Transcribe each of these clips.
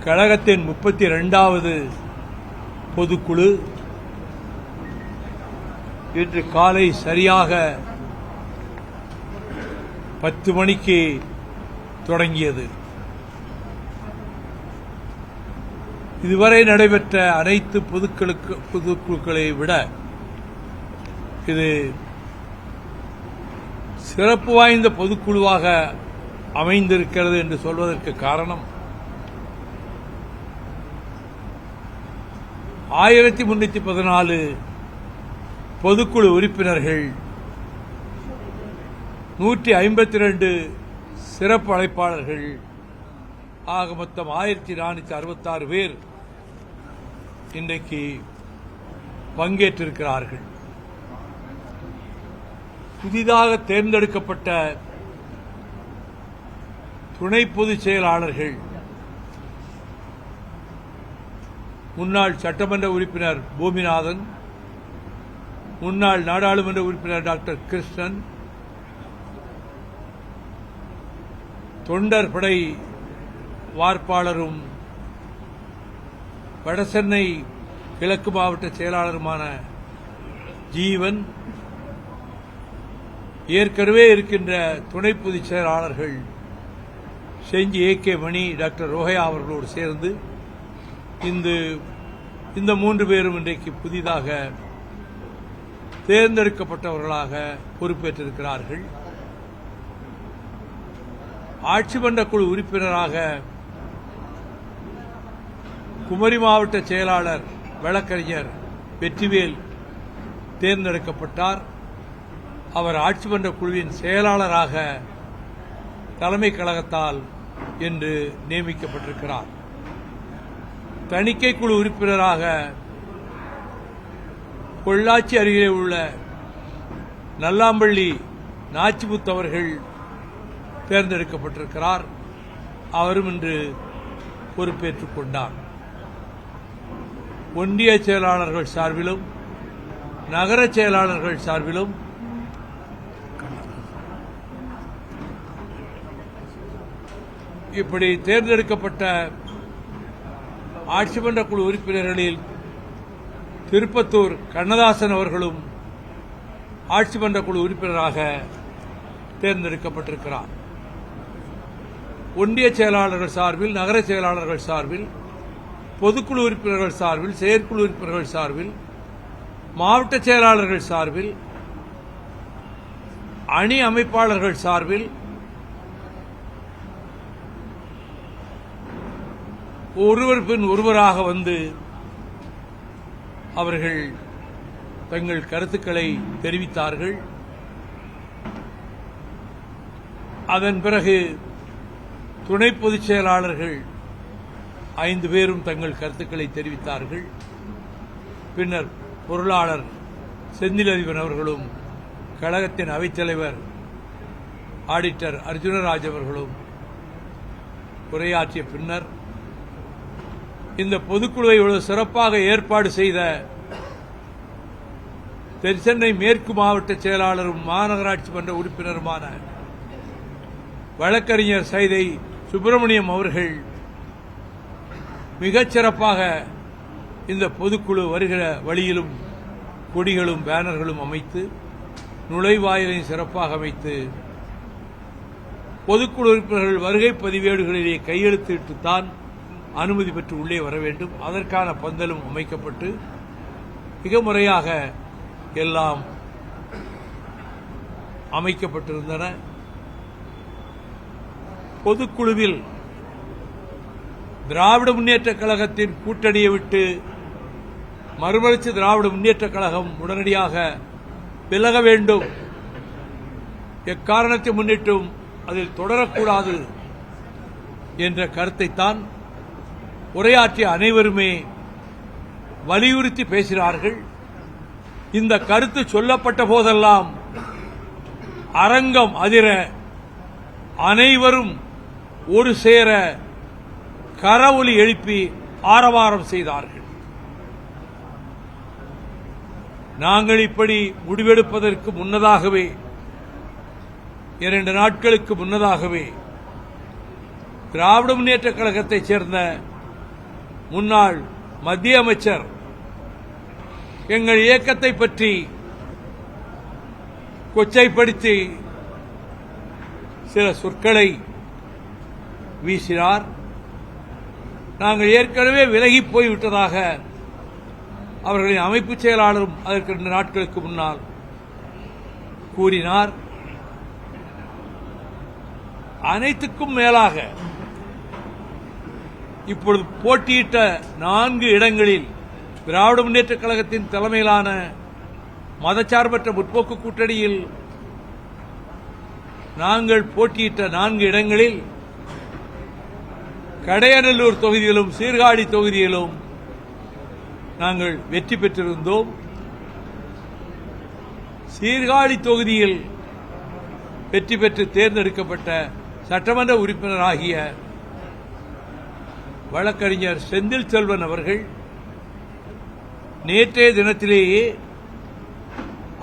கழகத்தின் 32வது பொதுக்குழு இன்று காலை சரியாக 10 மணிக்கு தொடங்கியது. இதுவரை நடைபெற்ற அனைத்து பொதுக்குழுக்களை விட இது சிறப்பு வாய்ந்த பொதுக்குழுவாக அமைந்திருக்கிறது என்று சொல்வதற்கு காரணம் 1314 பொதுக்குழு உறுப்பினர்கள் 152 சிறப்பு அழைப்பாளர்கள் ஆக மொத்தம் 1466 பேர் இன்றைக்கு பங்கேற்றிருக்கிறார்கள். புதிதாக தேர்ந்தெடுக்கப்பட்ட துணை பொதுச் செயலாளர்கள் முன்னாள் சட்டமன்ற உறுப்பினர் பூமிநாதன், முன்னாள் நாடாளுமன்ற உறுப்பினர் டாக்டர் கிருஷ்ணன், தொண்டர் படை வார்ப்பாளரும் வடசென்னை கிழக்கு மாவட்ட செயலாளருமான ஜீவன், ஏற்கனவே இருக்கின்ற துணை பொதுச் செயலாளர்கள் செஞ்சி ஏ.கே. மணி, டாக்டர் ரோஹயா அவர்களோடு சேர்ந்து இந்த 3 பேரும் இன்றைக்கு புதிதாக தேர்ந்தெடுக்கப்பட்டவர்களாக பொறுப்பேற்றிருக்கிறார்கள். ஆட்சி மன்ற குழு உறுப்பினராக குமரி மாவட்ட செயலாளர் வழக்கறிஞர் வெற்றிவேல் தேர்ந்தெடுக்கப்பட்டார். அவர் ஆட்சி மன்ற குழுவின் செயலாளராக தலைமை கழகத்தால் இன்று நியமிக்கப்பட்டிருக்கிறார். தணிக்கை குழு உறுப்பினராக பொள்ளாச்சி அருகே உள்ள நல்லாம்பள்ளி நாச்சிமுத்து அவர்கள் தேர்ந்தெடுக்கப்பட்டிருக்கிறார். அவரும் இன்று பொறுப்பேற்றுக் கொண்டார். ஒன்றிய செயலாளர்கள் சார்பிலும் நகர செயலாளர்கள் சார்பிலும் இப்படி தேர்ந்தெடுக்கப்பட்ட ஆட்சி மன்ற குழு உறுப்பினர்களில் திருப்பத்தூர் கண்ணதாசன் அவர்களும் ஆட்சி மன்ற குழு உறுப்பினராக தேர்ந்தெடுக்கப்பட்டிருக்கிறார். ஒன்றிய செயலாளர்கள் சார்பில், நகர செயலாளர்கள் சார்பில், பொதுக்குழு உறுப்பினர்கள் சார்பில், செயற்குழு உறுப்பினர்கள் சார்பில், மாவட்ட செயலாளர்கள் சார்பில், அணி அமைப்பாளர்கள் சார்பில் ஒருவர் பின் ஒருவராக வந்து அவர்கள் தங்கள் கருத்துக்களை தெரிவித்தார்கள். அதன் பிறகு துணை பொதுச் செயலாளர்கள் 5 பேரும் தங்கள் கருத்துக்களை தெரிவித்தார்கள். பின்னர் பொருளாளர் செந்திலதிபன் அவர்களும் கழகத்தின் அவைத்தலைவர் ஆடிட்டர் அர்ஜுனராஜ் அவர்களும் உரையாற்றிய பின்னர் இந்த பொதுக்குழுவை இவ்வளவு சிறப்பாக ஏற்பாடு செய்த தென்சென்னை மேற்கு மாவட்ட செயலாளரும் மாநகராட்சி மன்ற உறுப்பினருமான வழக்கறிஞர் சைதை சுப்பிரமணியம் அவர்கள் மிகச் சிறப்பாக இந்த பொதுக்குழு வருகிற வழியிலும் கொடிகளும் பேனர்களும் அமைத்து, நுழைவாயிலையும் சிறப்பாக அமைத்து, பொதுக்குழு உறுப்பினர்கள் வருகை பதிவேடுகளிலே கையெழுத்திட்டுத்தான் அனுமதி பெற்று உள்ளே வர வேண்டும். அதற்கான பந்தலும் அமைக்கப்பட்டு மிக முறையாக எல்லாம் அமைக்கப்பட்டிருந்தன. பொதுக்குழுவில் திராவிட முன்னேற்றக் கழகத்தின் கூட்டணியை விட்டு மறுமலர்ச்சி திராவிட முன்னேற்றக் கழகம் உடனடியாக விலக வேண்டும், எக்காரணத்தை முன்னிட்டும் அதில் தொடரக்கூடாது என்ற கருத்தைத்தான் உரையாற்றிய அனைவருமே வலியுறுத்தி பேசினார்கள். இந்த கருத்து சொல்லப்பட்ட போதெல்லாம் அரங்கம் அதிர அனைவரும் ஒரு சேர கரவொலி எழுப்பி ஆரவாரம் செய்தார்கள். நாங்கள் இப்படி முடிவெடுப்பதற்கு முன்னதாகவே 2 நாட்களுக்கு முன்னதாகவே திராவிட முன்னேற்றக் கழகத்தைச் சேர்ந்த முன்னாள் மத்திய அமைச்சர் எங்கள் இயக்கத்தை பற்றி கொச்சைப்படுத்தி சில சொற்களை வீசினார். நாங்கள் ஏற்கனவே விலகி போய்விட்டதாக அவர்களின் அமைப்பு செயலாளரும் அதற்கு 2 நாட்களுக்கு முன்னால் கூறினார். அனைத்துக்கும் மேலாக இப்பொழுது போட்டியிட்ட 4 இடங்களில் திராவிட முன்னேற்றக் கழகத்தின் தலைமையிலான மதச்சார்பற்ற முற்போக்கு கூட்டணியில் நாங்கள் போட்டியிட்ட 4 இடங்களில் கடையநல்லூர் தொகுதியிலும் சீர்காழி தொகுதியிலும் நாங்கள் வெற்றி பெற்றிருந்தோம். சீர்காழி தொகுதியில் வெற்றி பெற்று தேர்ந்தெடுக்கப்பட்ட சட்டமன்ற உறுப்பினராகிய வழக்கறிஞர் செந்தில் செல்வன் அவர்கள் நேற்றைய தினத்திலேயே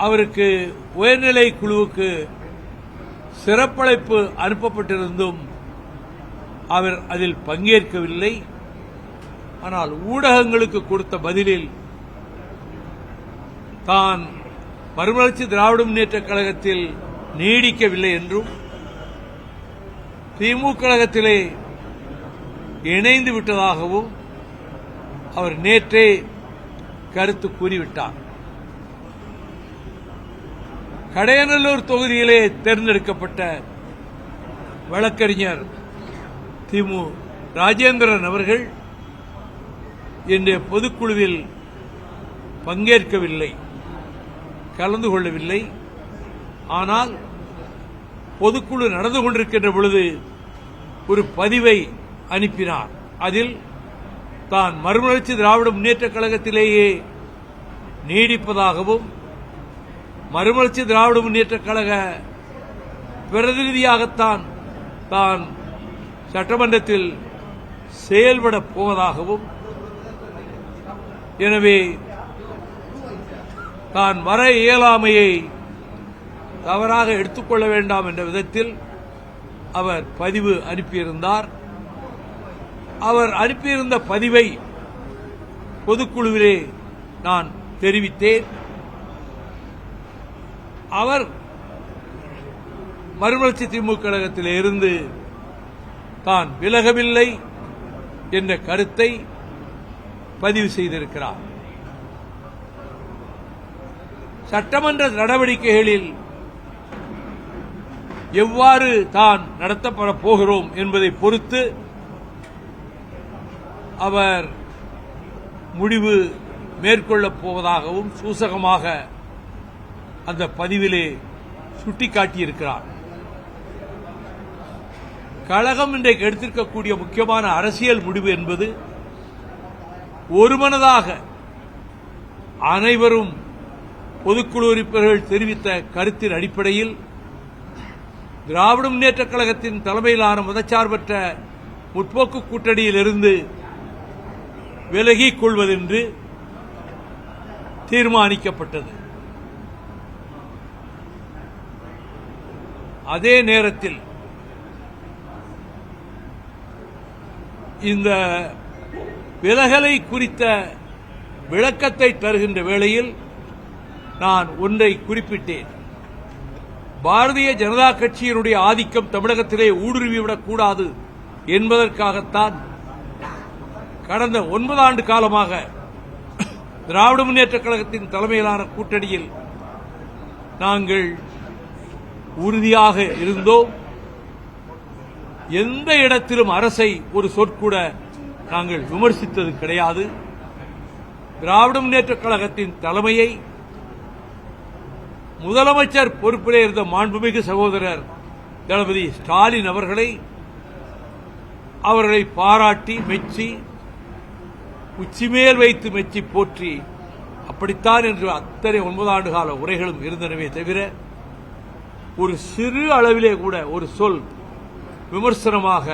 அவருக்கு உயர்நிலை குழுவுக்கு சிறப்பழைப்பு அனுப்பப்பட்டிருந்தும் அவர் அதில் பங்கேற்கவில்லை. ஆனால் ஊடகங்களுக்கு கொடுத்த பதிலில் தான் மறுமலர்ச்சி திராவிட முன்னேற்றக் கழகத்தில் நீடிக்கவில்லை என்றும் திமுக கழகத்திலே இணைந்து விட்டதாகவும் அவர் நேற்றே கருத்து கூறிவிட்டார். கடையநல்லூர் தொகுதியிலே தேர்ந்தெடுக்கப்பட்ட வழக்கறிஞர் திமு ராஜேந்திரன் அவர்கள் இன்றைய பொதுக்குழுவில் பங்கேற்கவில்லை, கலந்து கொள்ளவில்லை. ஆனால் பொதுக்குழு நடந்து கொண்டிருக்கின்ற பொழுது ஒரு பதிவை அனுப்பினார். அதில் தான் மறுமலர்ச்சி திராவிட முன்னேற்றக் கழகத்திலேயே நீடிப்பதாகவும் மறுமலர்ச்சி திராவிட முன்னேற்றக் கழக பிரதிநிதியாகத்தான் தான் சட்டமன்றத்தில் செயல்படப் போவதாகவும், எனவே தான் வர இயலாமையை தவறாக எடுத்துக்கொள்ள வேண்டாம் என்ற விதத்தில் அவர் பதிவு அனுப்பியிருந்தார். அவர் அனுப்பியிருந்த பதிவை பொதுக்குழுவிலே நான் தெரிவித்தேன். அவர் மறுமலர்ச்சி திமுக கழகத்தில் இருந்து தான் விலகவில்லை என்ற கருத்தை பதிவு செய்திருக்கிறார். சட்டமன்ற நடவடிக்கைகளில் எவ்வாறு தான் நடத்தப்பட போகிறோம் என்பதை பொறுத்து அவர் முடிவு மேற்கொள்ளப் போவதாகவும் சூசகமாக அந்த பதிவிலே சுட்டிக்காட்டியிருக்கிறார். கழகம் இன்றைக்கு எடுத்திருக்கக்கூடிய முக்கியமான அரசியல் முடிவு என்பது ஒருமனதாக அனைவரும் பொதுக்குழு உறுப்பினர்கள் தெரிவித்த கருத்தின் அடிப்படையில் திராவிட முன்னேற்றக் கழகத்தின் தலைமையிலான மதச்சார்பற்ற முற்போக்கு கூட்டணியிலிருந்து விலகிக் கொள்வதென்று தீர்மானிக்கப்பட்டது. அதே நேரத்தில் இந்த விலகலை குறித்த விளக்கத்தை தருகின்ற வேளையில் நான் ஒன்றை குறிப்பிட்டேன். பாரதிய ஜனதா கட்சியினுடைய ஆதிக்கம் தமிழகத்திலே ஊடுருவிவிடக் கூடாது என்பதற்காகத்தான் கடந்த 9 ஆண்டு காலமாக திராவிட முன்னேற்றக் கழகத்தின் தலைமையிலான கூட்டணியில் நாங்கள் உறுதியாக இருந்தோம். எந்த இடத்திலும் அரசை ஒரு சொற்கூட நாங்கள் விமர்சித்தது கிடையாது. திராவிட முன்னேற்றக் கழகத்தின் தலைமையை முதலமைச்சர் பொறுப்பிலே இருந்த மாண்புமிகு சகோதரர் தளபதி ஸ்டாலின் அவர்களை பாராட்டி மெச்சி உச்சிமேல் வைத்து மெச்சி போற்றி அப்படித்தான் என்று அத்தனை 9 ஆண்டு கால உரைகளும் இருந்தனவே தவிர ஒரு சிறு அளவிலே கூட ஒரு சொல் விமர்சனமாக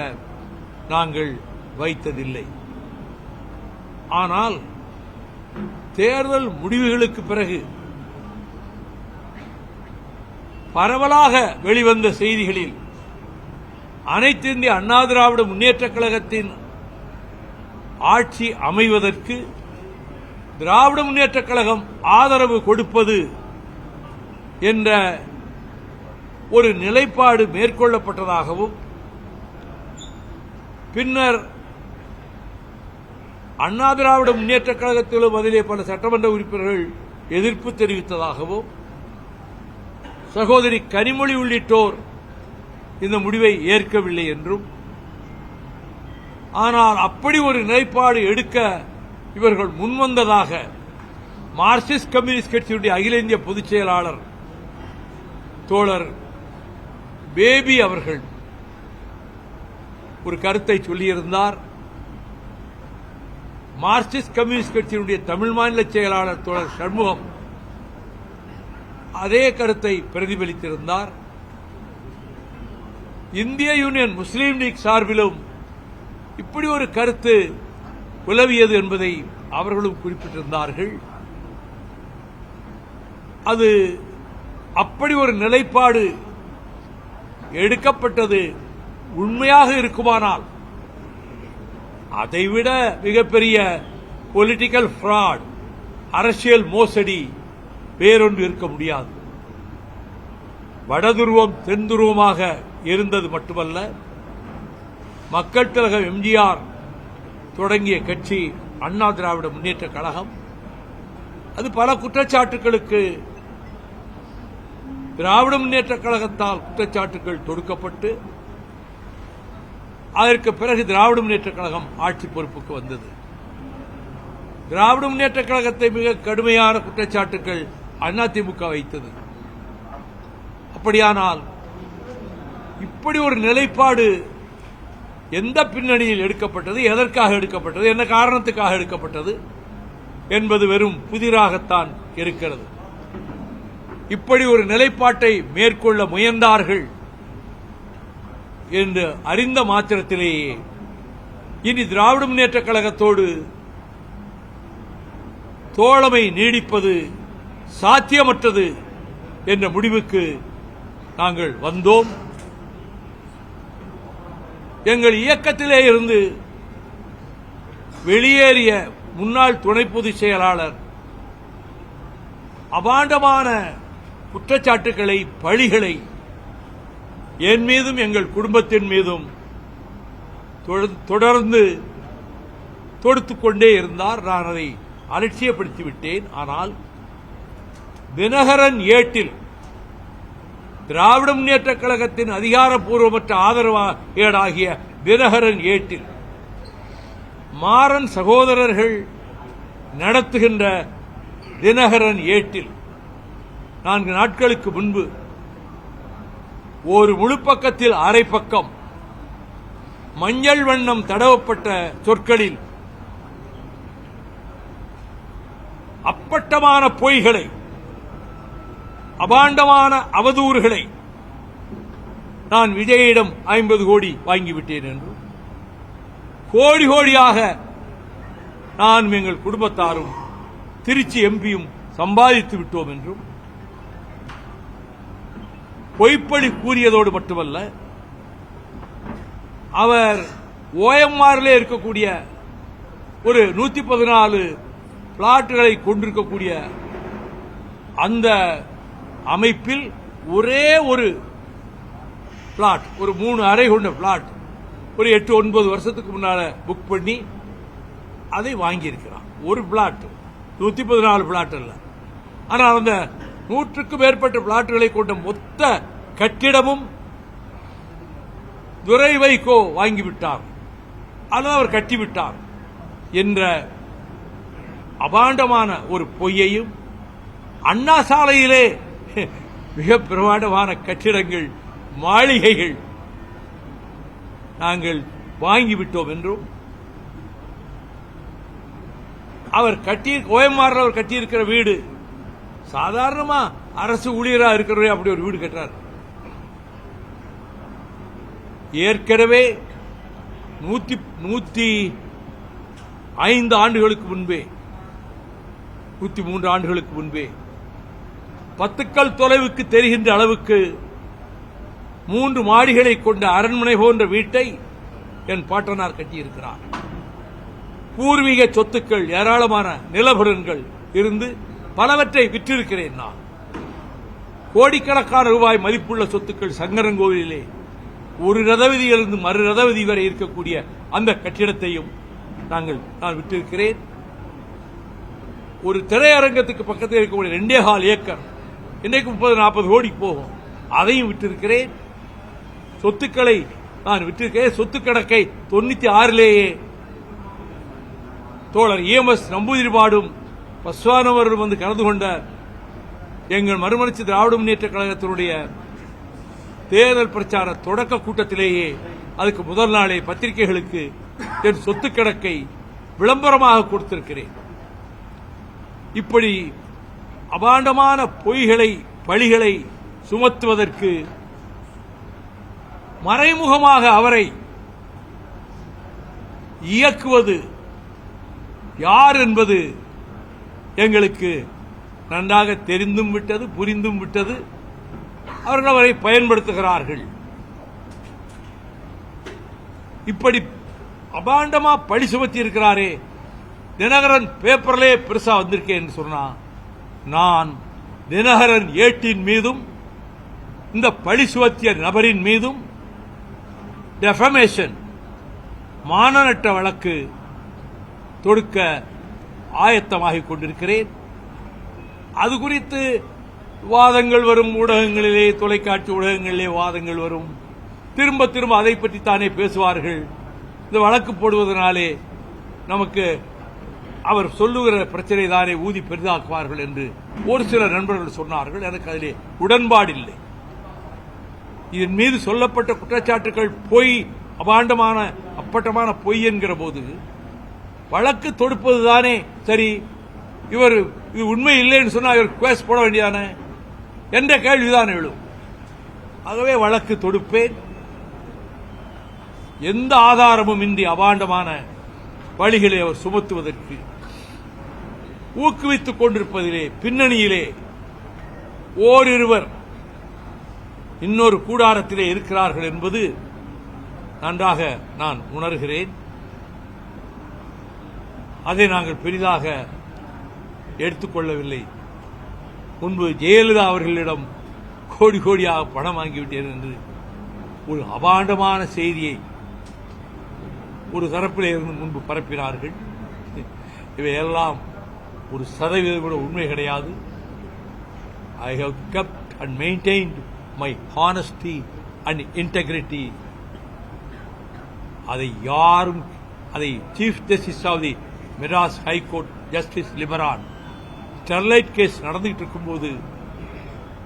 நாங்கள் வைத்ததில்லை. ஆனால் தேர்தல் முடிவுகளுக்கு பிறகு பரவலாக வெளிவந்த செய்திகளில் அனைத்து இந்திய அண்ணா திராவிட முன்னேற்றக் கழகத்தின் ஆட்சி அமைவதற்கு திராவிட முன்னேற்றக் கழகம் ஆதரவு கொடுப்பது என்ற ஒரு நிலைப்பாடு மேற்கொள்ளப்பட்டதாகவும் பின்னர் அண்ணா திராவிட முன்னேற்றக் கழகத்திலும் அதிலே பல சட்டமன்ற உறுப்பினர்கள் எதிர்ப்பு தெரிவித்ததாகவும் சகோதரி கனிமொழி உள்ளிட்டோர் இந்த முடிவை ஏற்கவில்லை என்றும், ஆனால் அப்படி ஒரு நிலைப்பாடு எடுக்க இவர்கள் முன்வந்ததாக மார்க்சிஸ்ட் கம்யூனிஸ்ட் கட்சியுடைய அகில இந்திய பொதுச் செயலாளர் தோழர் பேபி அவர்கள் ஒரு கருத்தை சொல்லியிருந்தார். மார்க்சிஸ்ட் கம்யூனிஸ்ட் கட்சியினுடைய தமிழ் மாநில செயலாளர் தோழர் சண்முகம் அதே கருத்தை பிரதிபலித்திருந்தார். இந்திய யூனியன் முஸ்லீம் லீக் சார்பிலும் இப்படி ஒரு கருத்து உலவியது என்பதை அவர்களும் குறிப்பிட்டிருந்தார்கள். அது அப்படி ஒரு நிலைப்பாடு எடுக்கப்பட்டது உண்மையாக இருக்குமானால் அதைவிட மிகப்பெரிய பொலிட்டிக்கல் ஃப்ராட், அரசியல் மோசடி வேறொன்று இருக்க முடியாது. வடதுருவம் தென்துருவமாக இருந்தது மட்டுமல்ல, மக்கள் திலகம் எம்ஜிஆர் தொடங்கிய கட்சி அண்ணா திராவிட முன்னேற்றக் கழகம். அது பல குற்றச்சாட்டுகளுக்கு திராவிட முன்னேற்றக் கழகத்தால் குற்றச்சாட்டுகள் தொடுக்கப்பட்டு அதற்கு பிறகு திராவிட முன்னேற்றக் கழகம் ஆட்சி பொறுப்புக்கு வந்தது. திராவிட முன்னேற்றக் கழகத்தை மிக கடுமையான குற்றச்சாட்டுகள் அதிமுக வைத்தது. அப்படியானால் இப்படி ஒரு நிலைப்பாடு எந்த பின்னணியில் எடுக்கப்பட்டது, எதற்காக எடுக்கப்பட்டது, என்ன காரணத்துக்காக எடுக்கப்பட்டது என்பது வெறும் புதிராகத்தான் இருக்கிறது. இப்படி ஒரு நிலைப்பாட்டை மேற்கொள்ள முயன்றார்கள் என்று அறிந்த மாத்திரத்திலேயே இனி திராவிட முன்னேற்றக் கழகத்தோடு தோழமை நீடிப்பது சாத்தியமற்றது என்ற முடிவுக்கு நாங்கள் வந்தோம். எங்கள் இயக்கத்திலே இருந்து வெளியேறிய முன்னாள் துணை பொதுச் செயலாளர் அபாண்டமான குற்றச்சாட்டுகளை, பழிகளை என் மீதும் எங்கள் குடும்பத்தின் மீதும் தொடர்ந்து தொடுத்துக் கொண்டே இருந்தார். நான் அதை அலட்சியப்படுத்திவிட்டேன். ஆனால் தினகரன் ஏட்டில் திராவிட முன்னேற்றக் கழகத்தின் அதிகாரப்பூர்வமற்ற ஆதரவாகிய தினகரன் ஏட்டில் மாறன் சகோதரர்கள் நடத்துகின்ற தினகரன் ஏட்டில் 4 நாட்களுக்கு முன்பு ஒரு முழு பக்கத்தில் அரை பக்கம் மஞ்சள் வண்ணம் தடவப்பட்ட சொற்களில் அப்பட்டமான பொய்களை, அபாண்டமான அவதூறுகளை நான் விஜயிடம் 50 கோடி வாங்கிவிட்டேன் என்றும், கோடி கோடியாக நான் எங்கள் குடும்பத்தாரும் திருச்சி எம்பியும் சம்பாதித்து விட்டோம் என்றும் பொய்ப்பழி கூறியதோடு மட்டுமல்ல, அவர் ஓஎம்ஆரிலே இருக்கக்கூடிய ஒரு 114 பிளாட்டுகளை கொண்டிருக்கக்கூடிய அந்த அமைப்பில் ஒரே ஒரு பிளாட், ஒரு 3 அறை கொண்ட பிளாட் ஒரு 8-9 வருஷத்துக்கு முன்னால புக் பண்ணி அதை வாங்கியிருக்கிறார். ஒரு பிளாட், 114 பிளாட் அல்ல. ஆனால் அந்த 100க்கும் மேற்பட்ட பிளாட்டுகளை கொண்ட மொத்த கட்டிடமும் துரை வைகோ வாங்கிவிட்டார், ஆனால் அவர் கட்டிவிட்டார் என்ற அபாண்டமான ஒரு பொய்யையும், அண்ணா சாலையிலே மிக பிரமாண்டமான கட்டிடங்கள், மாளிகைகள் நாங்கள் வாங்கிவிட்டோம் என்றும், அவர் ஓஎம்ஆர் அவர் கட்டியிருக்கிற வீடு சாதாரணமா அரசு ஊழியராக இருக்கிறவரே அப்படி ஒரு வீடு கட்டுறார். ஏற்கனவே 105 ஆண்டுகளுக்கு முன்பே, 103 ஆண்டுகளுக்கு முன்பே 10 கல் தொலைவுக்கு தெரிகின்ற அளவுக்கு 3 மாடிகளை கொண்ட அரண்மனை போன்ற வீட்டை என் பாட்டனார் கட்டியிருக்கிறார். பூர்வீக சொத்துக்கள், ஏராளமான நிலபுலன்கள் இருந்து பலவற்றை விற்றிருக்கிறேன். நான் கோடிக்கணக்கான ரூபாய் மதிப்புள்ள சொத்துக்கள் சங்கரன்கோவிலிலே ஒரு ரதவதியிலிருந்து மறு ரதவதி வரை இருக்கக்கூடிய அந்த கட்டிடத்தையும் நான் விட்டிருக்கிறேன். ஒரு திரையரங்கத்துக்கு பக்கத்தில் இருக்கக்கூடிய 2.25 ஏக்கர் இன்றைக்கு 30-40 கோடி போகும், அதையும் விட்டிருக்கிறேன். சொத்துக்களை நான் விட்டிருக்கிறேன். சொத்து கணக்கை 96லேயே தோழர் EMS நம்பூதிரிபாடும் பஸ்வானவர்களும் வந்து கலந்து கொண்ட எங்கள் மறுமலர்ச்சி திராவிட முன்னேற்ற கழகத்தினுடைய தேர்தல் பிரச்சார தொடக்க கூட்டத்திலேயே அதுக்கு முதல் நாளே பத்திரிகைகளுக்கு என் சொத்து கணக்கை விளம்பரமாக கொடுத்திருக்கிறேன். இப்படி அபாண்டமான பொய்களை, பழிகளை சுமத்துவதற்கு மறைமுகமாக அவரை இயக்குவது யார் என்பது எங்களுக்கு நன்றாக தெரிந்தும் விட்டது, புரிந்தும் விட்டது. அவர்கள் அவரை பயன்படுத்துகிறார்கள். இப்படி அபாண்டமா பழி சுமத்தி இருக்கிறாரே. தினகரன் பேப்பர்லே பெருசா வந்திருக்கேன் என்று சொன்னா, நான் தினகரன் ஏட்டின் மீதும் இந்த பழி சுமத்திய நபரின் மீதும் டெஃபமேஷன், மானநட்ட வழக்கு தொடுக்க ஆயத்தமாகிக் கொண்டிருக்கிறேன். அது குறித்து வாதங்கள் வரும், ஊடகங்களிலே, தொலைக்காட்சி ஊடகங்களிலே வாதங்கள் வரும். திரும்ப திரும்ப அதை பற்றி தானே பேசுவார்கள். இந்த வழக்கு போடுவதனாலே நமக்கு அவர் சொல்லுகிற பிரச்சனை தானே ஊதி பெரிதாக்குவார்கள் என்று ஒரு சில நண்பர்கள் சொன்னார்கள். எனக்கு அதிலே உடன்பாடில்லை. இதன் மீது சொல்லப்பட்ட குற்றச்சாட்டுகள் பொய், அபாண்டமான அப்பட்டமான பொய் என்கிற போது வழக்கு தொடுப்பதுதானே சரி. இவர் இது உண்மை இல்லைன்னு சொன்னா இவர் கேஸ் போட வேண்டியதானே என்ற கேள்விதான் எழும். ஆகவே வழக்கு தொடுப்பேன். எந்த ஆதாரமும் இன்றி அபாண்டமான பழிகளை அவர் சுமத்துவதற்கு ஊக்குவித்துக் கொண்டிருப்பதிலே பின்னணியிலே ஓரிருவர் இன்னொரு கூடாரத்திலே இருக்கிறார்கள் என்பது நன்றாக நான் உணர்கிறேன். அதை நாங்கள் பெரிதாக எடுத்துக்கொள்ளவில்லை. முன்பு ஜெயலலிதா அவர்களிடம் கோடி கோடியாக பணம் வாங்கிவிட்டேன் என்று ஒரு அபாண்டமான செய்தியை ஒரு தரப்பிலே இருந்து முன்பு பரப்பினார்கள். இவையெல்லாம் ஒரு சதவீதம் கூட உண்மை கிடையாது. I have kept and maintained my honesty and integrity. அதை chief justice of the Madras high court justice Liberhan Sterlite case நடந்துகிட்டு இருக்கும்போது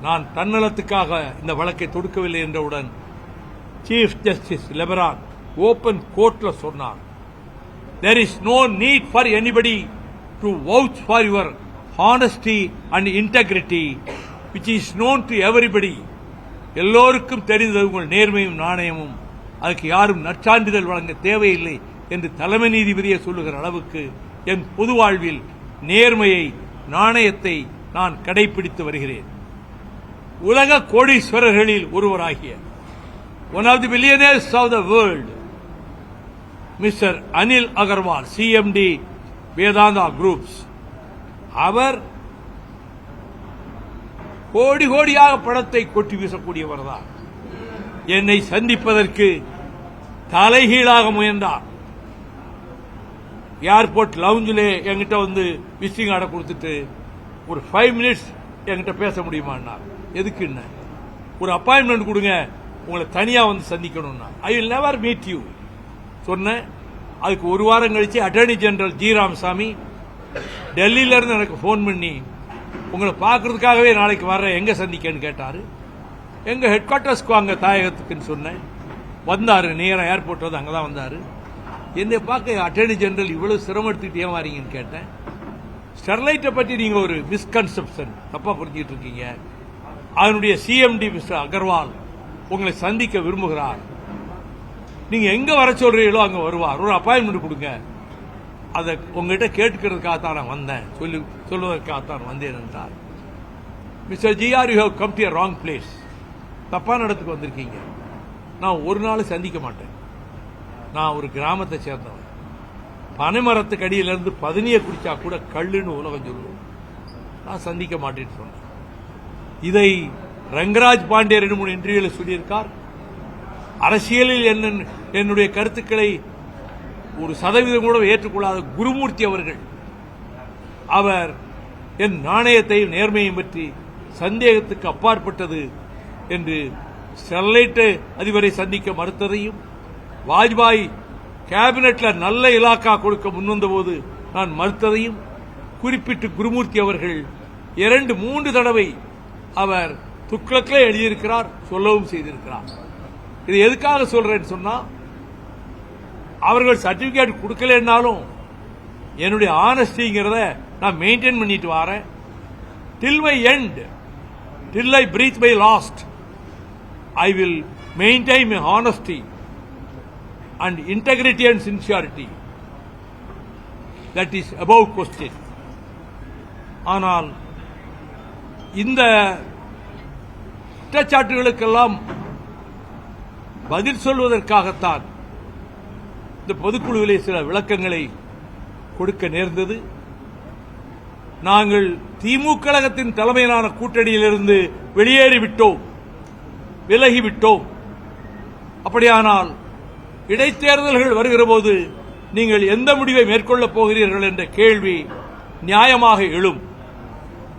நான் தன்னலத்துக்காக இந்த வழக்கை தொடுக்கவில்லை என்றவுடன் சீஃப் ஜஸ்டிஸ் லிபரான் ஓபன் கோர்ட்ல சொன்னார், there is no need for anybody to vouch for your honesty and integrity which is known to everybody. எல்லோருக்கும் தெரிந்தது உங்கள் நேர்மையும் நாணயமும், அதுக்கு யாரும் நற்சான்றிதழ் வழங்க தேவையில்லை என்று தலைமை நீதிபதியை சொல்லுகிற அளவுக்கு என் பொது வாழ்வில் நேர்மையை, நாணயத்தை நான் கடைபிடித்து வருகிறேன். உலக கோடீஸ்வரர்களில் ஒருவராகிய one of the billionaires of the world, Mr. Anil Agarwal, CMD Vedanta Groups, அவர் கோடி கோடியாக பணத்தை கொட்டி வீசக்கூடியவர் தான். என்னை சந்திப்பதற்கு தலைகீழாக முயன்றார். ஏர்போர்ட் லவுஞ்சிலே என்கிட்ட வந்து விசிட்டிங் கார்டை கொடுத்துட்டு ஒரு 5 மினிட்ஸ் என்கிட்ட பேச முடியுமான்னார். எதுக்குன்னு, ஒரு அப்பாயின்மெண்ட் கொடுங்க, உங்களை தனியா வந்து சந்திக்கணும்னா. I will never meet you சொன்னேன். அதுக்கு ஒரு வாரம் கழிச்சு அட்டர்னி ஜெனரல் ஜி ராமசாமி டெல்லியில இருந்து எனக்கு போன் பண்ணி உங்களை பார்க்கறதுக்காகவே நாளைக்கு வர்றேன், எங்க சந்திக்கன்னு கேட்டாரு. எங்க ஹெட் குவார்டர்ஸ்க்கு அங்க தாயகத்துக்குன்னு சொன்னேன். வந்தாரு, நேரம் ஏர்போர்ட் வந்து அங்கதான் வந்தாரு. என்னை பார்க்க அட்டர்னி ஜெனரல் இவ்வளவு சிரமம் எடுத்துக்கிட்டு ஏன் வாரீங்கன்னு கேட்டேன். ஸ்டெர்லைட்டை பற்றி நீங்க ஒரு மிஸ்கன்செப்ஷன் தப்பா புரிஞ்சுட்டு இருக்கீங்க. அதனுடைய சிஎம்டி மிஸ்டர் அகர்வால் உங்களை சந்திக்க விரும்புகிறார். நீங்க எங்க வர சொல்றீங்களோ அங்க வருவார். ஒரு அப்பாயின்மெண்ட் கொடுங்க. அதை உங்ககிட்ட கேட்டுக்கிறதுக்காகத்தான் நான் வந்தேன், சொல்லுவதற்காகத்தான் வந்தேன் என்றார். Mister GR, you have come to a wrong place. தப்பான இடத்துக்கு வந்திருக்கீங்க. நான் ஒரு நாள் சந்திக்க மாட்டேன். நான் ஒரு கிராமத்தை சேர்ந்தவன். பனைமரத்துக்கு அடியிலிருந்து பதினியை குடிச்சா கூட கல்லுன்னு உலகம் சொல்லுவோம். நான் சந்திக்க மாட்டேன்னு சொன்னேன். இதை ரங்கராஜ் பாண்டே 2-3 இன்டர்வியூல சொல்லியிருக்கார். அரசியலில் என்னுடைய கருத்துக்களை 1% கூட ஏற்றுக்கொள்ளாத குருமூர்த்தி அவர்கள், அவர் என் நாணயத்தையும் நேர்மையும் பற்றி சந்தேகத்துக்கு அப்பாற்பட்டது என்று ஸ்டெர்லைட் அதிபரை சந்திக்க மறுத்ததையும், வாஜ்பாய் கேபினெட்ல நல்ல இலாக்கா கொடுக்க முன்வந்த போது நான் மறுத்ததையும் குறிப்பிட்டு குருமூர்த்தி அவர்கள் 2-3 தடவை அவர் துக்ளக்கில் எழுதியிருக்கிறார், சொல்லவும் செய்திருக்கிறார். இது எதுக்காக சொல்றேன்னு சொன்னா, அவர்கள் சர்டிபிகேட் கொடுக்கலன்னாலும் என்னுடைய ஆனஸ்டிங்கிறத நான் மெயின்டைன் பண்ணிட்டு வரேன். till my end, till I breathe my last, I will maintain my honesty and integrity and sincerity. That is above question. ஆனால் இந்த குற்றச்சாட்டுகளுக்கெல்லாம் பதில் சொல்வதற்காகத்தான் இந்த பொதுக்குழுவிலே சில விளக்கங்களை கொடுக்க நேர்ந்தது. நாங்கள் திமுக கழகத்தின் தலைமையிலான கூட்டணியிலிருந்து வெளியேறிவிட்டோம், விலகிவிட்டோம். அப்படியானால் இடைத்தேர்தல்கள் வருகிற போது நீங்கள் எந்த முடிவை மேற்கொள்ளப் போகிறீர்கள் என்ற கேள்வி நியாயமாக எழும்.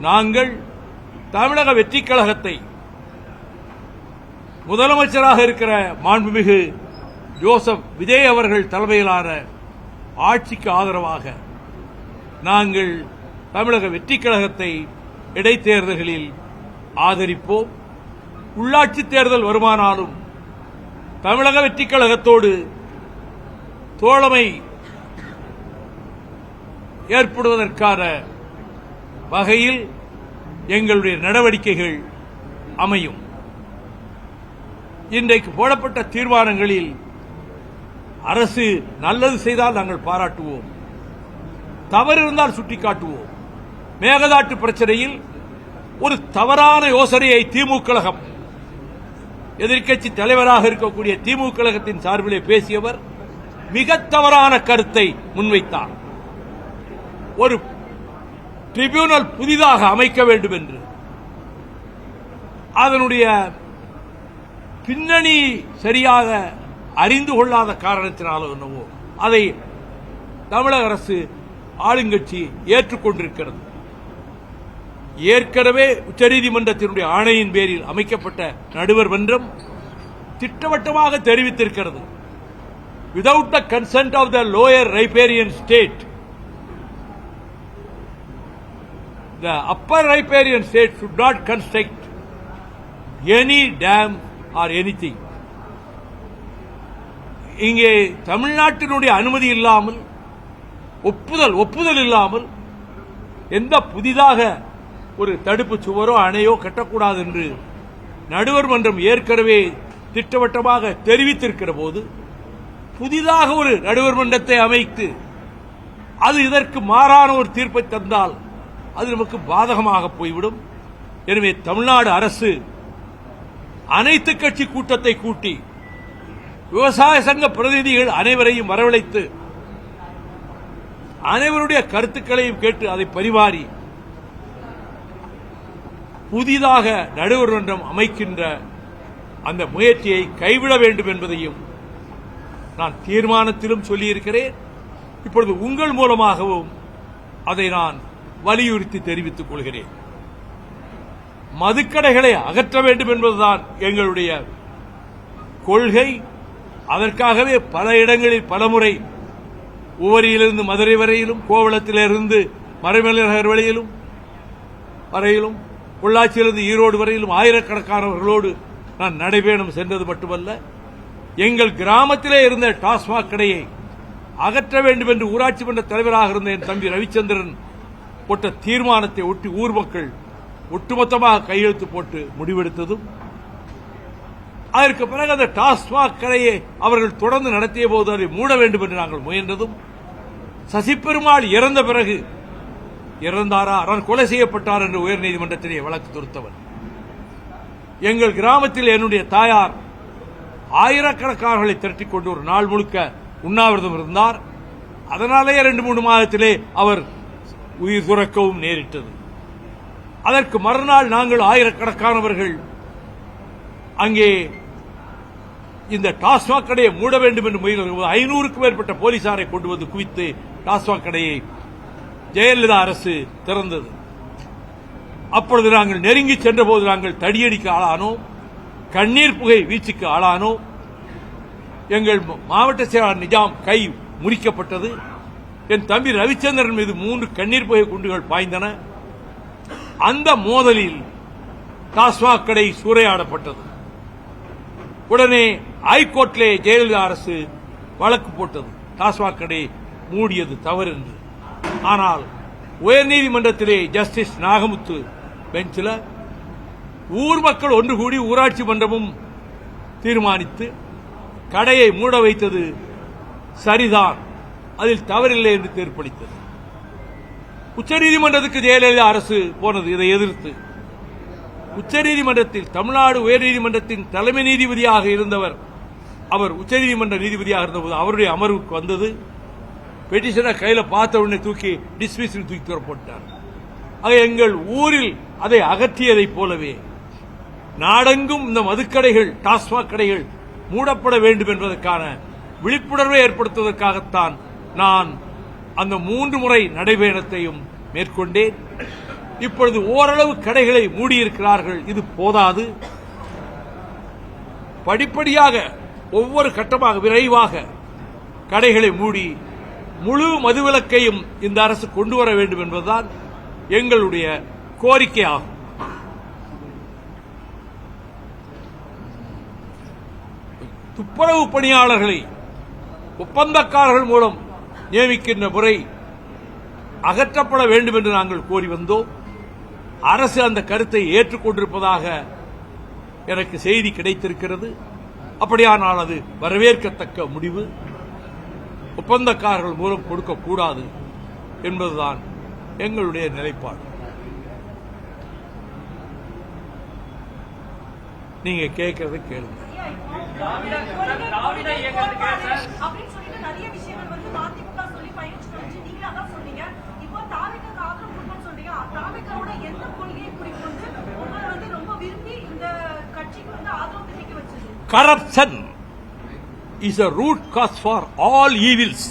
நாங்கள் தமிழக வெற்றிக் கழகத்தை முதலமைச்சராக இருக்கிற மாண்புமிகு ஜோசப் விஜய் அவர்கள் தலைமையிலான ஆட்சிக்கு ஆதரவாக நாங்கள் தமிழக வெற்றிக் கழகத்தை இடைத்தேர்தல்களில் ஆதரிப்போம். உள்ளாட்சி தேர்தல் வருமானாலும் தமிழக வெற்றிக் கழகத்தோடு தோழமை ஏற்படுவதற்கான வகையில் எங்களுடைய நடவடிக்கைகள் அமையும். இன்றைக்கு போடப்பட்ட தீர்மானங்களில் அரசு நல்லது செய்தால் நாங்கள் பாராட்டுவோம், தவறு இருந்தால் சுட்டிக்காட்டுவோம். மேகதாட்டு பிரச்சனையில் ஒரு தவறான யோசனையை திமுக கழகம், எதிர்க்கட்சி தலைவராக இருக்கக்கூடிய திமுக கழகத்தின் சார்பிலே பேசியவர் மிக தவறான கருத்தை முன்வைத்தார். ஒரு ட்ரிபியூனல் புதிதாக அமைக்க வேண்டும் என்று. அதனுடைய பின்னணி சரியாக அறிந்து கொள்ளாத காரணத்தினாலோ என்னவோ அதை தமிழக அரசு ஆளுங்கட்சி ஏற்றுக்கொண்டிருக்கிறது. ஏற்கனவே உச்சநீதிமன்றத்தினுடைய ஆணையின் பேரில் அமைக்கப்பட்ட நடுவர் மன்றம் திட்டவட்டமாக தெரிவித்திருக்கிறது, without the consent of the lower riparian state, the upper riparian state should not construct any dam or anything. இங்கே தமிழ்நாட்டினுடைய அனுமதி இல்லாமல், ஒப்புதல் இல்லாமல் எந்த புதிதாக ஒரு தடுப்பு சுவரோ அணையோ கட்டக்கூடாது என்று நடுவர் மன்றம் ஏற்கனவே திட்டவட்டமாக தெரிவித்திருக்கிற போது புதிதாக ஒரு நடுவர் மன்றத்தை அமைத்து அது இதற்கு மாறான ஒரு தீர்ப்பை தந்தால் அது நமக்கு பாதகமாக போய்விடும். எனவே தமிழ்நாடு அரசு அனைத்து கட்சி கூட்டத்தை கூட்டி விவசாய சங்க பிரதிநிதிகள் அனைவரையும் வரவழைத்து அனைவருடைய கருத்துக்களையும் கேட்டு அதை பரிமாறி புதிதாக நடுவர் மன்றம் அமைக்கின்ற அந்த முயற்சியை கைவிட வேண்டும் என்பதையும் நான் தீர்மானத்திலும் சொல்லியிருக்கிறேன். இப்பொழுது உங்கள் மூலமாகவும் அதை நான் வலியுறுத்தி தெரிவித்துக் கொள்கிறேன். மதுக்கடைகளை அகற்ற வேண்டும் என்பதுதான் எங்களுடைய கொள்கை. அதற்காகவே பல இடங்களில் பலமுறை உவரியிலிருந்து மதுரை வரையிலும், கோவளத்திலிருந்து மறைமலைநகர் வரையிலும், பொள்ளாச்சியிலிருந்து ஈரோடு வரையிலும் ஆயிரக்கணக்கானவர்களோடு நான் நடைபயணம் சென்றது மட்டுமல்ல, எங்கள் கிராமத்திலே இருந்த டாஸ்மாக் கடையை அகற்ற வேண்டும் என்று ஊராட்சி மன்ற தலைவராக இருந்த என் தம்பி ரவிச்சந்திரன் போட்ட தீர்மானத்தை ஒட்டி ஊர் மக்கள் ஒட்டுமொத்தமாக கையெழுத்து போட்டு முடிவெடுத்ததும், அதற்கு பிறகு அந்த டாஸ்மாக் கடையை அவர்கள் தொடர்ந்து நடத்திய போது அதை மூட வேண்டும் என்று நாங்கள் முயன்றதும், சசிபெருமாள் இறந்த பிறகு இறந்தாரா அவர் கொலை செய்யப்பட்டார் என்று உயர்நீதிமன்றத்திலே வழக்கு தொடுத்தவர். எங்கள் கிராமத்தில் என்னுடைய தாயார் ஆயிரக்கணக்கானவர்களை திரட்டிக் கொண்டு ஒரு நாள் முழுக்க உண்ணாவிரதம் இருந்தார். அதனாலேயே 2-3 மாதத்திலே அவர் உயிர் துறக்கவும் நேரிட்டது. அதற்கு மறுநாள் நாங்கள் ஆயிரக்கணக்கானவர்கள் அங்கே இந்த டாஸ்மாக் கடையை மூட வேண்டும் என்று முயல்கிறது. 500க்கும் மேற்பட்ட போலீசாரை கொண்டு வந்து குவித்து டாஸ்மாக் கடையை ஜெயலலிதா அரசு திறந்தது. அப்பொழுது நாங்கள் நெருங்கி சென்றபோது நாங்கள் தடியடிக்கு ஆளானோம், கண்ணீர் புகை வீச்சுக்கு ஆளானோம். எங்கள் மாவட்ட செயலாளர் நிஜாம் கை முறிக்கப்பட்டது. என் தம்பி ரவிச்சந்திரன் மீது 3 கண்ணீர் புகை குண்டுகள் பாய்ந்தன. அந்த மோதலில் டாஸ்மாக் கடை சூறையாடப்பட்டது. உடனே ஹைகோர்ட்டிலே ஜெயலலிதா அரசு வழக்கு போட்டது, டாஸ்மாக் கடை மூடியது தவறு என்று. ஆனால் உயர்நீதிமன்றத்திலே ஜஸ்டிஸ் நாகமுத்து பெஞ்சில் ஊர் மக்கள் ஒன்று கூடி ஊராட்சி மன்றமும் தீர்மானித்து கடையை மூட வைத்தது சரிதான், அதில் தவறில்லை என்று தீர்ப்பளித்தது. உச்சநீதிமன்றத்துக்கு ஜெயலலிதா அரசு போனது இதை எதிர்த்து. உச்சநீதிமன்றத்தில் தமிழ்நாடு உயர்நீதிமன்றத்தின் தலைமை நீதிபதியாக இருந்தவர், அவர் உச்சநீதிமன்ற நீதிபதியாக இருந்தபோது அவருடைய அமர்வுக்கு வந்தது. பெட்டிஷனை கையில பார்த்த உடனே தூக்கி டிஸ்மிஸ் தூக்கி தூர போட்டார். ஆக எங்கள் ஊரில் அதை அகற்றியதைப் போலவே நாடெங்கும் இந்த மதுக்கடைகள், டாஸ்மாக் கடைகள் மூடப்பட வேண்டும் என்பதற்கான விழிப்புணர்வை ஏற்படுத்துவதற்காகத்தான் நான் அந்த 3 முறை நடைபயணத்தையும் மேற்கொண்டேன். இப்பொழுது ஓரளவு கடைகளை மூடியிருக்கிறார்கள். இது போதாது. படிப்படியாக ஒவ்வொரு கட்டமாக விரைவாக கடைகளை மூடி முழு மதுவிலக்கையும் இந்த அரசு கொண்டு வர வேண்டும் என்பதுதான் எங்களுடைய கோரிக்கையாகும். துப்புரவு பணியாளர்களை ஒப்பந்தக்காரர்கள் மூலம் நியமிக்கின்ற முறை அகற்றப்பட வேண்டும் என்று நாங்கள் கோரி வந்தோம். அரசு அந்த கருத்தை ஏற்றுக்கொண்டிருப்பதாக எனக்கு செய்தி கிடைத்திருக்கிறது. அப்படியானால் அது வரவேற்கத்தக்க முடிவு. ஒப்பந்தக்காரர்கள் மூலம் கொடுக்கக்கூடாது என்பதுதான் எங்களுடைய நிலைப்பாடு. நீங்க கேட்கறத கேளுங்க. Corruption is a root cause for all evils.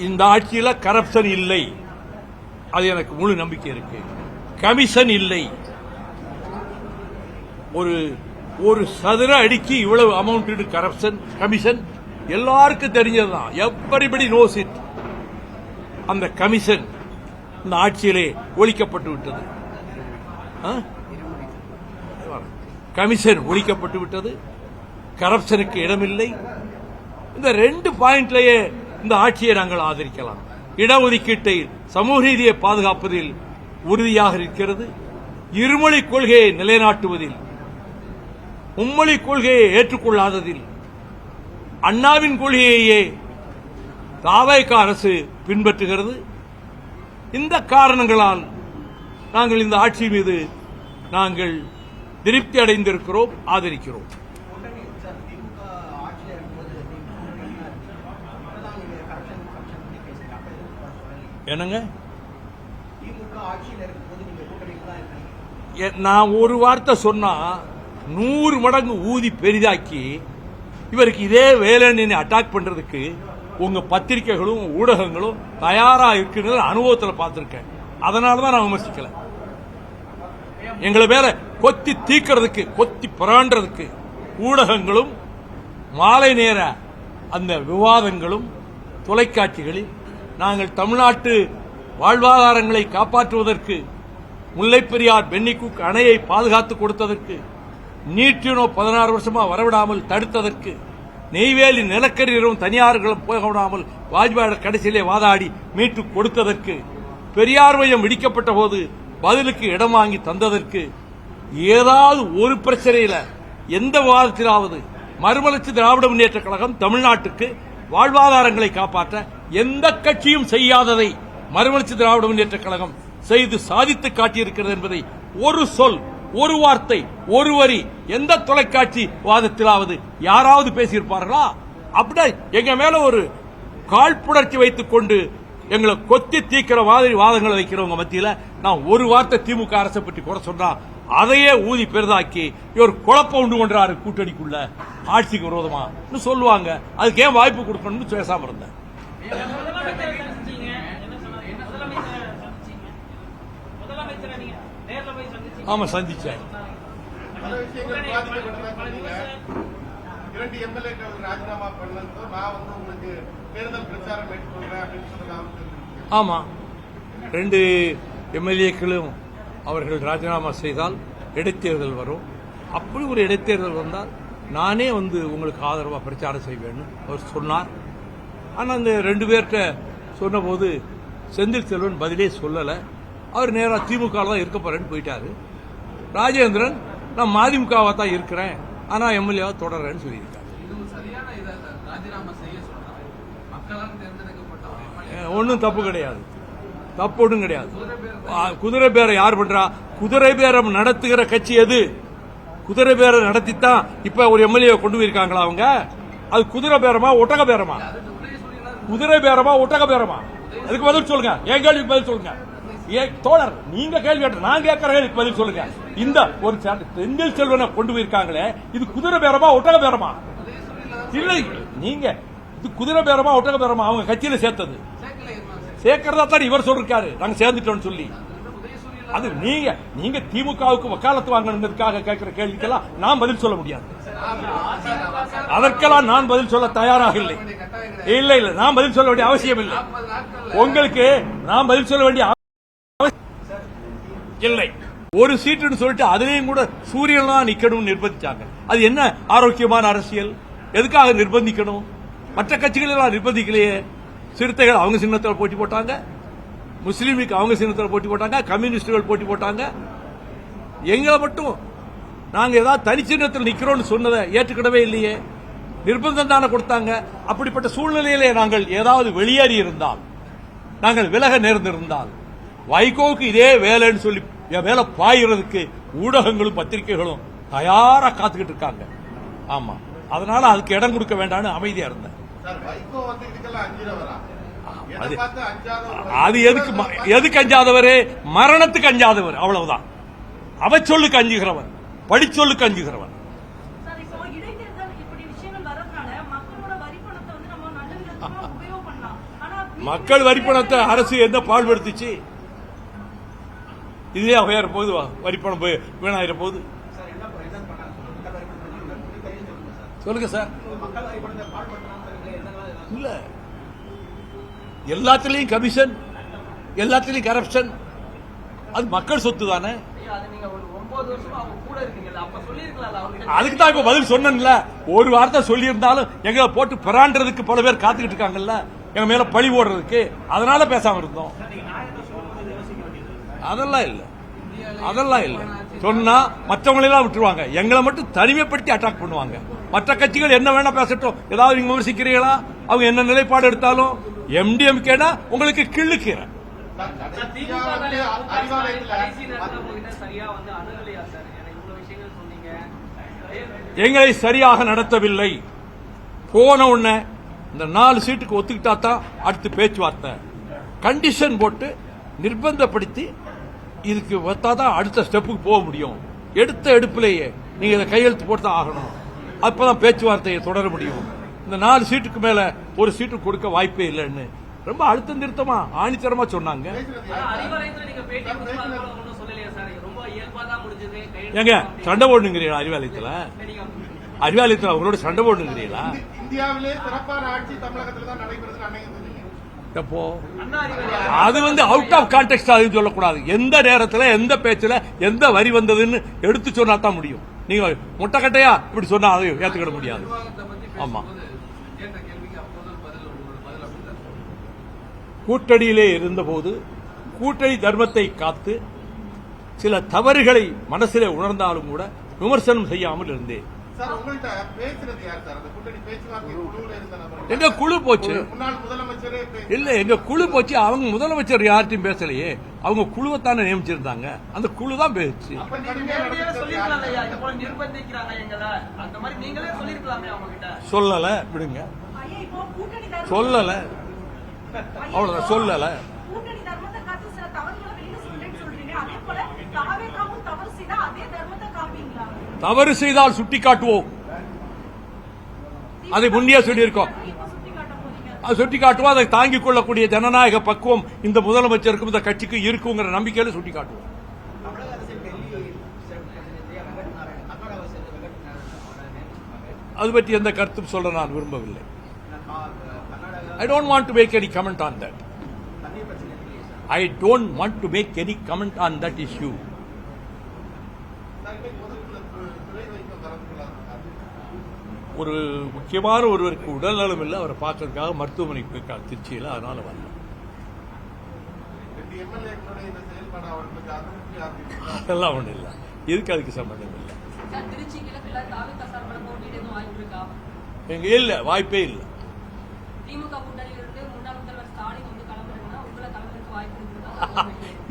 இந்த ஆட்சியில் கரப்ஷன் இல்லை, அது எனக்கு முழு நம்பிக்கை இருக்கு. கமிஷன் இல்லை. ஒரு சதுர அடிக்கு இவ்வளவு அமௌண்ட் கரப்ஷன் கமிஷன் எல்லாருக்கும் தெரிஞ்சதுதான். Everybody knows it. அந்த கமிஷன் இந்த ஆட்சியிலே ஒழிக்கப்பட்டு விட்டது. கமிஷன் ஒழிக்கப்பட்டு விட்டது. கரப்ஷனுக்கு இடமில்லை. இந்த 2 பாயிண்ட்லேயே இந்த ஆட்சியை நாங்கள் ஆதரிக்கலாம். இடஒதுக்கீட்டை சமூக நீதியை பாதுகாப்பதில் உறுதியாக இருக்கிறது. இருமொழி கொள்கையை நிலைநாட்டுவதில், மும்மொழி கொள்கையை ஏற்றுக்கொள்ளாததில், அண்ணாவின் கொள்கையையே தாவேக அரசு பின்பற்றுகிறது. இந்த காரணங்களால் நாங்கள் இந்த ஆட்சி மீது நாங்கள் திருப்தி அடைந்திருக்கிறோம், ஆதரிக்கிறோம். என்னங்க, நான் ஒரு வார்த்தை சொன்னா 100 மடங்கு ஊதி பெரிதாக்கி இவருக்கு இதே வேலைன்னு அட்டாக் பண்றதுக்கு உங்க பத்திரிகைகளும் ஊடகங்களும் தயாரா இருக்கிறது அனுபவத்தில் பார்த்திருக்கேன். அதனாலதான் நான் விமர்சிக்கல. எங்களை மேல கொத்தி தீக்கிறதுக்கு, கொத்தி புராண்டதுக்கு ஊடகங்களும் மாலை நேர அந்த விவாதங்களும் தொலைக்காட்சிகளில் நாங்கள் தமிழ்நாட்டு வாழ்வாதாரங்களை காப்பாற்றுவதற்கு, முல்லைப் பெரியார் பென்னிக்குக் அணையை பாதுகாத்துக் கொடுத்ததற்கு, நீட்டினோ 16 வருஷமா வரவிடாமல் தடுத்ததற்கு, நெய்வேலி நிலக்கரி நிறுவனம் தனியார்களும் போக விடாமல் வாஜ்பாய் கடைசியிலே வாதாடி மீட்டு கொடுத்ததற்கு, பெரியார் மையம் இடிக்கப்பட்ட போது பதிலுக்கு இடம் வாங்கி தந்ததற்கு, ஏதாவது ஒரு பிரச்சனையில எந்த விவாதத்திலாவது மறுமலர்ச்சி திராவிட முன்னேற்ற கழகம் தமிழ்நாட்டுக்கு வாழ்வாதாரங்களை காப்பாற்ற எந்த கட்சியும் செய்யாததை மறுமலர்ச்சி திராவிட முன்னேற்ற கழகம் செய்து சாதித்து காட்டியிருக்கிறது என்பதை ஒரு சொல், ஒரு வார்த்தை, ஒரு வரி எந்த தொலைக்காட்சி வாதத்திலாவது யாராவது பேசியிருப்பார்களா? அப்படியே எங்க மேல ஒரு காழ்ப்புணர்ச்சி வைத்துக் கொண்டு எங்களை கொத்தி தீக்கிற மாதிரி வாதங்களை வைக்கிறவங்க மத்தியில நான் ஒரு வார்த்தை திமுக அரசை பற்றி குறை சொன்னா அதையே ஊதி பெரிதாக்கி இவர் குழப்பம் உண்டு கொண்டாரு கூட்டணிக்குள்ள ஆட்சிக்கு விரோதமா சொல்லுவாங்க. அதுக்கு ஏன் வாய்ப்பு கொடுக்கணும்னு பேசாம இருந்தேன். ஆமா சந்திச்சேன். ஆமா 2 எம்எல்ஏக்களும் அவர்கள் ராஜினாமா செய்தால் இடைத்தேர்தல் வரும். அப்படி ஒரு இடைத்தேர்தல் வந்தால் நானே வந்து உங்களுக்கு ஆதரவா பிரச்சாரம் செய்வேன்னு அவர் சொன்னார். ஆனா அந்த 2 பேர்கிட்ட சொன்னபோது செந்தில் செல்வன் பதிலே சொல்லல. அவர் நேரா திமுக தான் இருக்க போறேன்னு போயிட்டாரு. ராஜேந்திரன் நான் மதிமுகவா தான் இருக்கிறேன், ஆனா எம்எல்ஏவா தொடர்றேன்னு சொல்லியிருக்காரு. ஒன்னும் தப்பு கிடையாது, தப்பு ஒன்றும் கிடையாது. குதிரை பேரம் யார் பண்றா? குதிரை பேரம் நடத்துகிற கட்சி எது? குதிரை பேரம் நடத்தித்தான் இப்ப ஒரு எம்எல்ஏ கொண்டு போயிருக்காங்களா அவங்க? அது குதிரை பேரமா ஒட்டக பேரமா? குதிரை பேரமா ஒட்டக பேரமா? அதுக்கு பதில் சொல்லுங்க. என் கேள்விக்கு பதில் சொல்லுங்க. தோழர் நீங்க கேள்வி கேட்ட நான் கேட்கிற கேள்விக்கு பதில் சொல்லுங்க. இந்த ஒரு செந்தில் செல்வனை கொண்டு போயிருக்காங்களே, இது குதிரை பேரமா ஒட்டக பேரமா? இல்லை, நீங்க இது குதிரை பேரமா ஒட்டக பேரமா? அவங்க கட்சியில சேர்த்தது சேர்க்கிறதா தான் இவர் சொல்றாரு நாங்க சேர்ந்துட்டோம்னு சொல்லி. அது நீங்க திமுகவுக்கு வக்காலத்து வாங்கணுங்கிறதுக்காக கேட்கிற கேள்விக்கெல்லாம் நான் பதில் சொல்ல முடியாது. அதற்கெல்லாம் நான் பதில் சொல்ல தயாராக இல்லை. இல்ல இல்ல, நான் பதில் சொல்ல வேண்டிய அவசியம் இல்லை. உங்களுக்கு நான் பதில் சொல்ல வேண்டிய இல்லை. ஒரு சீட்டுன்னு சொல்லிட்டு அதுலயும் கூட சூரியன்லாம் நிக்கணும்னு நிர்பந்திச்சாங்க. அது என்ன ஆரோக்கியமான அரசியல்? எதுக்காக நிர்பந்திக்கணும்? மற்ற கட்சிகள் எல்லாம் நிர்பந்திக்கலையே. சிறுத்தைகள் அவங்க சின்னத்தில் போட்டி போட்டாங்க, முஸ்லீம் லீக் அவங்க சின்னத்தில் போட்டி போட்டாங்க, கம்யூனிஸ்டுகள் போட்டி போட்டாங்க. எங்களை மட்டும் நாங்க ஏதாவது தனிச்சின்னத்தில் நிக்கிறோம்னு சொன்னதை ஏற்றுக்கிடவே இல்லையே. நிர்பந்தம் தானே கொடுத்தாங்க. அப்படிப்பட்ட சூழ்நிலையிலே நாங்கள் ஏதாவது வெளியேறி இருந்தால், நாங்கள் விலக நேர்ந்திருந்தால், வைகோவுக்கு இதே வேலைன்னு சொல்லி வேலை பாயிறதுக்கு ஊடகங்களும் பத்திரிகைகளும் தயாரா காத்துக்கிட்டு இருக்காங்க. ஆமா, அதனால அதுக்கு இடம் கொடுக்க வேண்டாம்னு அமைதியா இருந்தேன். அது எதுக்கு அஞ்சாதவர்? மரணத்துக்கு அஞ்சாதவர், அவ்வளவுதான். அவச்சொல்லுக்கு அஞ்சுகிறவன், படிச்சொல்லுக்கு அஞ்சுகிறவன். மக்கள் வரிப்பணத்தை அரசு எந்த பாழ்படுத்திச்சு? இதே உயர போகுது, வரிப்பணம் போய் வீணாயிர போகுது. சொல்லுங்க சார். இல்ல, எல்லாத்திலையும் கமிஷன், எல்லாத்திலையும் கரப்ஷன். அது மக்கள் சொத்து தானே. அதுக்கு தான் இப்ப பதில் சொன்னேன்ல. ஒரு வார்த்தை சொல்லி இருந்தாலும் எங்களை போட்டு பிராண்டதுக்கு பல பேர் காத்துக்கிட்டு இருக்காங்கல்ல, எங்க மேல பழி போடுறதுக்கு. அதனால பேசாம இருந்தோம். அதெல்லாம் இல்ல, அதெல்லாம் இல்ல. சொன்னா மற்றவங்களெல்லாம் விட்டுருவாங்க, எங்களை மட்டும் தனிமைப்படுத்தி அட்டாக் பண்ணுவாங்க. மற்ற கட்சிகள் என்ன வேணா பேசட்டும், ஏதாவது நீங்க விமர்சிக்கிறீங்களா? அவங்க என்ன நிலைப்பாடு எடுத்தாலும் எம்டிஎம்கேனா உங்களுக்கு கிள்ளுக்கிறேன். எங்களை சரியாக நடத்தவில்லை. போன உடனே இந்த 4 சீட்டுக்கு ஒத்துக்கிட்டா தான் அடுத்து பேச்சுவார்த்தை. கண்டிஷன் போட்டு நிர்பந்தப்படுத்தி இதுக்கு ஒத்தாதான் அடுத்த ஸ்டெப்புக்கு போக முடியும். எடுத்த எடுப்பிலேயே நீங்க இதை கையெழுத்து போட்டு தான் ஆகணும். அப்பதான் பேச்சுவார்த்தையை தொடர முடியும். இந்த 4 சீட்டுக்கு மேல ஒரு சீட்டு கொடுக்க வாய்ப்பே இல்லைன்னு ரொம்ப அழுத்தம் திருத்தமா ஆணித்தரமா சொன்னாங்க. எங்க சண்டை போடணுங்கிறீங்களா? அறிவாலயத்துல அவங்களோட சண்டை போடணுங்கிறீங்களா? எப்போ? அது அவுட் ஆஃப் கான்டெக்ட் சொல்லக்கூடாது. எந்த நேரத்தில் எந்த பேச்சுல எந்த வரி வந்ததுன்னு எடுத்து சொன்னா தான் முடியும். நீங்க முட்டைக்கட்டையா இப்படி சொன்னா அதையும் ஏத்துக்கிட முடியாது. ஆமா, கூட்டணியிலே இருந்தபோது கூட்டணி தர்மத்தை காத்து சில தவறுகளை மனசிலே உணர்ந்தாலும் கூட விமர்சனம் செய்யாமல் இருந்தேன். எங்க குழு போச்சு? இல்ல, எங்க குழு போச்சு. அவங்க முதலமைச்சர் யார்ட்டையும் பேசலையே, அவங்க குழுவைத்தானே நியமிச்சிருந்தாங்க. அந்த குழு தான் பேச்சு. சொல்லல, விடுங்க. சொல்லல, அவ்வளவுதான், சொல்லல. தவறு செய்தால் சுட்டிக்காட்டுவோம், அதை முன்னே சொல்லியிருக்கோம். சுட்டிக்காட்டுவோம். அதை தாங்கிக் கொள்ளக்கூடிய ஜனநாயக பக்குவம் இந்த முதலமைச்சருக்கும் இந்த கட்சிக்கு இருக்குங்கிற நம்பிக்கையில சுட்டிக்காட்டுவோம். அது பற்றி எந்த கருத்தும் சொல்ல நான் விரும்பவில்லை. I don't want to make any comment on that. I don't want to make any comment on that issue. ஒரு முக்கியமான ஒருவருக்கு உடல்நலம் இல்லை, அவரை பார்க்கறதுக்காக மருத்துவமனைக்கு போயிருக்காங்க திருச்சியில், அதனால வரல. அதெல்லாம் ஒன்றும் இல்லை, எதுக்கு அதுக்கு சம்பந்தம் இல்லை. எங்க இல்லை, வாய்ப்பே இல்லை.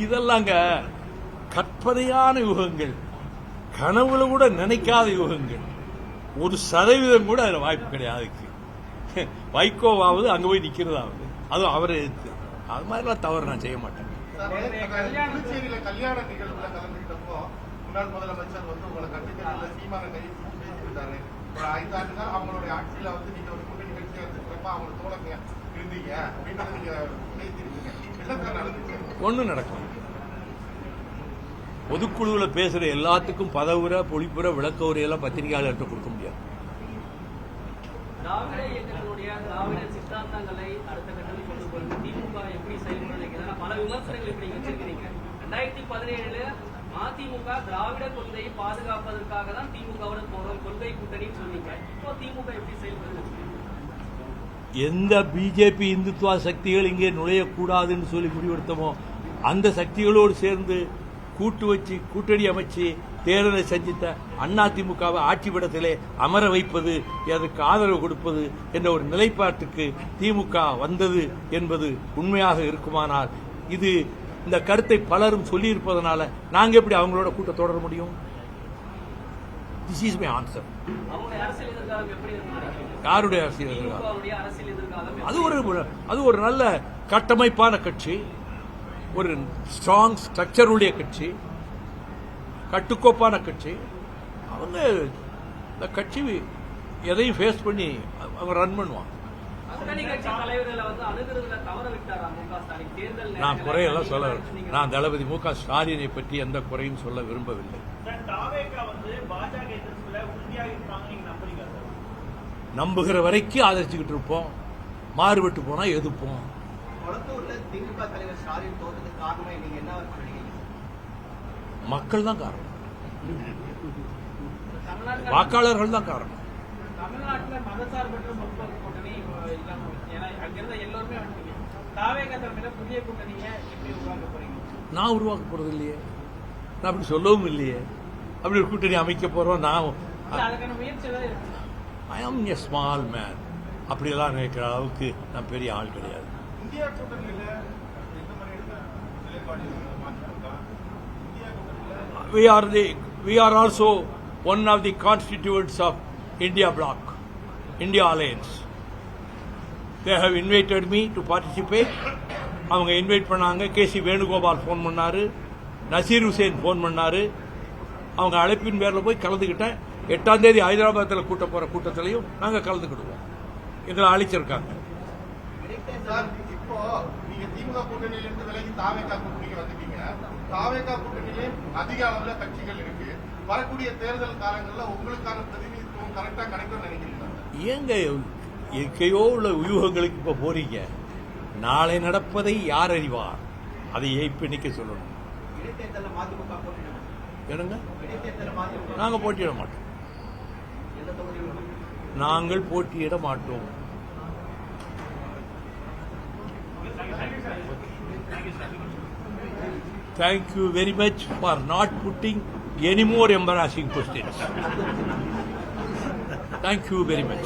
இதெல்லாங்க கற்பனையான யுகங்கள், கனவுல கூட நினைக்காத யுகங்கள். 1% கூட அதுல வாய்ப்பு கிடையாது. வைகோவாவது அங்க போய் நிக்கிறதாவது, அதுவும் அவரை எதிர்த்து. அது மாதிரிலாம் தவறு நான் செய்ய மாட்டேன். கல்யாண நிகழ்வுல கலந்துக்கிட்டப்போ முன்னாள் முதலமைச்சர் உங்களை கண்டிப்பாக சீமான கை பேசியிருந்தாரு. ஒரு 5 ஆண்டுகள் அவங்களுடைய ஆட்சியில நீங்க ஒரு கூட்டணி கட்சியா இருக்கிறப்ப அவங்க தோழங்க இருந்தீங்க அப்படின்றத நீங்க பேசியிருக்கீங்க. என்னதான் நடந்துச்சு? ஒன்னும் நடக்கும். பொதுக்குழுவில் பேசுற எல்லாத்துக்கும் பதவுரை, பொழிப்புரை, விளக்க உரையெல்லாம் பத்திரிகையாளர்கிட்ட கொடுக்க முடியாது. திராவிட இயக்கங்களுடைய திராவிட சித்தாந்தங்களை அடுத்த கட்டத்தில் கொண்டு போறது திமுக எப்படி செயல்படுறது பல விமர்சனங்கள் இப்படி வச்சிருக்கிறீங்க. 2017 அதிமுக திராவிட கொள்கையை பாதுகாப்பதற்காக தான் திமுகவோட கொள்கை கூட்டணின்னு சொன்னீங்க. இப்போ திமுக எப்படி செயல்படுறது? எந்த பிஜேபி இந்துத்துவ சக்திகள் இங்கே நுழையக்கூடாதுன்னு சொல்லி முடிவெடுத்தமோ அந்த சக்திகளோடு சேர்ந்து கூட்டு வச்சு கூட்டணி அமைச்சு தேர்தலை சந்தித்த அதிமுகவை ஆட்சிப்படத்திலே அமர வைப்பது, அதற்கு ஆதரவு கொடுப்பது என்ற ஒரு நிலைப்பாட்டுக்கு திமுக வந்தது என்பது உண்மையாக இருக்குமானால், இது இந்த கருத்தை பலரும் சொல்லியிருப்பதனால நாங்க எப்படி அவங்களோட கூட்டம் தொடர முடியும்? This is my answer. யாருடைய அரசியல் எதிர்காலம்? அது ஒரு நல்ல கட்டமைப்பான கட்சி, ஒரு ஸ்ட்ராங் ஸ்ட்ரக்சருடைய கட்சி, கட்டுக்கோப்பான கட்சி. அவங்க இந்த கட்சி எதையும் ஃபேஸ் பண்ணி அவங்க ரன் பண்ணுவாங்க. நான் குறையெல்லாம் சொல்ல, நான் தளபதி மு க ஸ்டாலினை பற்றி எந்த குறையும் சொல்ல விரும்பவில்லை. நம்புகிற வரைக்கும் ஆதரிச்சுக்கிட்டு இருப்போம், மாறுபட்டு போனா எதிர்ப்போம். மக்கள் தான் காரணம், வாக்காளர்கள் தான் காரணம். தமிழ்நாட்டில் மதசார்பற்ற முற்போக்கு கூட்டணி அங்கிருந்த எல்லோருமே புதிய கூட்டணியை எப்படி உருவாக்க போறீங்க? நான் உருவாக்க போறது இல்லையே, நான் அப்படி சொல்லவும் இல்லையே. அப்படி ஒரு கூட்டணி அமைக்க போறோம் நான். அதுக்கான முயற்சி ஐ ஆம் எ ஸ்மால் மேன். அப்படியெல்லாம் நினைக்கிற அளவுக்கு நான் பெரிய ஆள் கிடையாது. இந்தியா கூட்டணியில we are also one of the constituents of India bloc, India alliance. They have invited me to participate. அவங்க இன்வைட் பண்ணாங்க. கேசி வேணுகோபால் போன் பண்ணாரு, நசீர் ஹுசேன் போன் பண்ணாரு. அவங்க அழைப்பின் பேரில் போய் கலந்துக்கிட்டேன். 8ஆம் தேதி ஹைதராபாத்தில் கூட்ட போற கூட்டத்திலையும் நாங்க கலந்துக்கிடுவோம். எங்களை அழைச்சிருக்காங்க. இப்போ நீங்க திமுக கூட்டணியிலிருந்து விலகி தாவேகா கூட்டணிக்கு வந்துட்டீங்க. தாவேகா கூட்டணியிலே அதிக அளவுல கட்சிகள் இருக்கு. வரக்கூடிய தேர்தல் காலங்களில் உங்களுக்கான பிரதிநிதித்துவம் கரெக்டா கிடைக்கும் நினைக்கிறீங்க? ஏங்க எங்கேயோ உள்ள வியூகங்களுக்கு இப்ப போறீங்க? நாளை நடப்பதை யார் அறிவார்? அதை இப்ப இன்னைக்கு சொல்லணும். என்னங்க? நாங்க போட்டியிட மாட்டோம். நாங்கள் போட்டியிட மாட்டோம். Thank you very much for not putting any more embarrassing questions. Thank you very much.